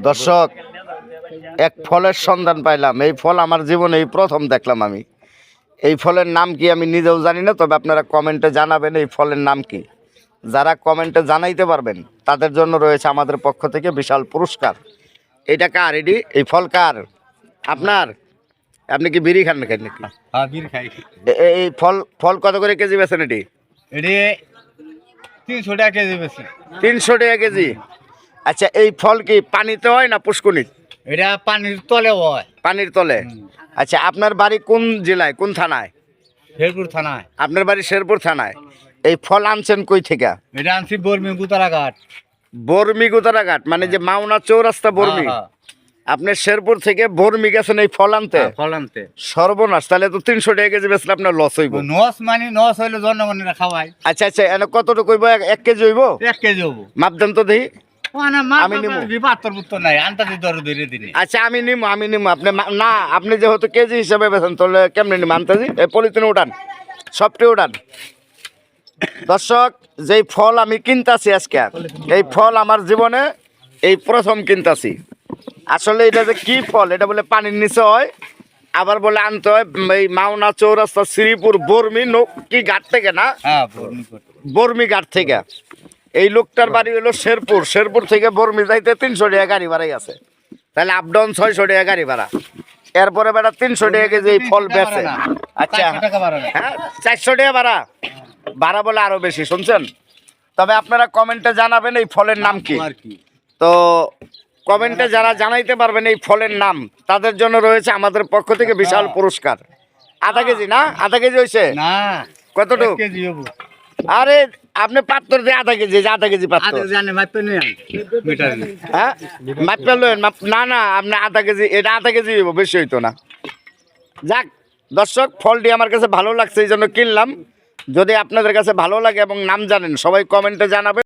দর্শক, এক ফলের সন্ধান পাইলাম। এই ফল আমার জীবনে এই প্রথম দেখলাম আমি। এই ফলের নাম কি আমি নিজেও জানি না, তবে আপনারা কমেন্টে জানাবেন এই ফলের নাম কি। যারা কমেন্টে জানাইতে পারবেন তাদের জন্য রয়েছে আমাদের পক্ষ থেকে বিশাল পুরস্কার। এটা কার? এই ফল কার? আপনার? আপনি কি বিড়ি খান নাকি? হ্যাঁ, বিড়ি খাই। এই ফল ফল কত করে কেজি বেছেন? এটি 300 টাকা কেজি বেশি। 300 টাকা কেজি। আচ্ছা, এই ফল কি পানিতে হয় না পুষ্কুনিত? এটা পানির তলে হয়। পানির তলে। আচ্ছা, আপনার বাড়ি কোন জেলায়, কোন থানায়? শেরপুর থানায়। আপনার বাড়ি শেরপুর থানায়। এই ফল আনছেন কই থেকে? এটা আনছি বর্মি গুতারাঘাট। বর্মি গুতারাঘাট মানে যে মাওনা চৌরাস্তা বর্মি। আপনি শেরপুর থেকে বর্মি গেছেন এই ফল আনতে? ফল আনতে। সর্বনাশ, তাহলে তো 300 টাকা কেজি বেচলে আপনার লস হইব। নস হইলে জনগণেরা খাওয়াই। আচ্ছা আচ্ছা, এনে কতটুকু হইব? 1 কেজি হইব? 1 কেজি হবো। মাপ দেন তো দেখি। আমি নিবো। নাই আন্তাজি দর ধরে দিনে। আচ্ছা, আমি নিবো। আপনি না, আপনি যেহেতু কেজি হিসাবে বেছেন তাহলে কেমনে নিবো? আন্তাজি এই পলিথিনে উঠান, সবটি উঠান। দর্শক, যেই ফল আমি কিনতাছি আজকে, এই ফল আমার জীবনে এই প্রথম কিনতাছি। আসলে এটা যে কি ফল, এটা বলে পানির নিচে হয়, আবার বলে আনতে হয় এই মাওনা চৌরাস্তা শ্রীপুর বর্মি কি ঘাট থেকে না? বর্মি ঘাট থেকে। এই লোকটার বাড়ি হলো শেরপুর। শেরপুর থেকে বর্মি যাইতে 300 টাকা গাড়ি ভাড়াই আছে। তাহলে আপ ডাউন 600 টাকা গাড়ি ভাড়া। এরপরে বেটা 300 টাকা কেজি এই ফল বেচে। আচ্ছা হ্যাঁ, 400 টাকা ভাড়া। ভাড়া বলে আরো বেশি, শুনছেন? তবে আপনারা কমেন্টে জানাবেন এই ফলের নাম কি। তো কমেন্টে যারা জানাইতে পারবেন এই ফলের নাম, তাদের জন্য রয়েছে আমাদের পক্ষ থেকে বিশাল পুরস্কার। আধা কেজি না? আধা কেজি হয়েছে না? কতটুকু? আরে আপনি পাত্র দিয়ে আধা কেজি পাত্র। হ্যাঁ, মাপে লইন। না না, আপনি আধা কেজি, এটা আধা কেজি হইব, বেশি হইতো না। যাক দর্শক, ফলটি আমার কাছে ভালো লাগছে, এই জন্য কিনলাম। যদি আপনাদের কাছে ভালো লাগে এবং নাম জানেন, সবাই কমেন্টে জানাবেন।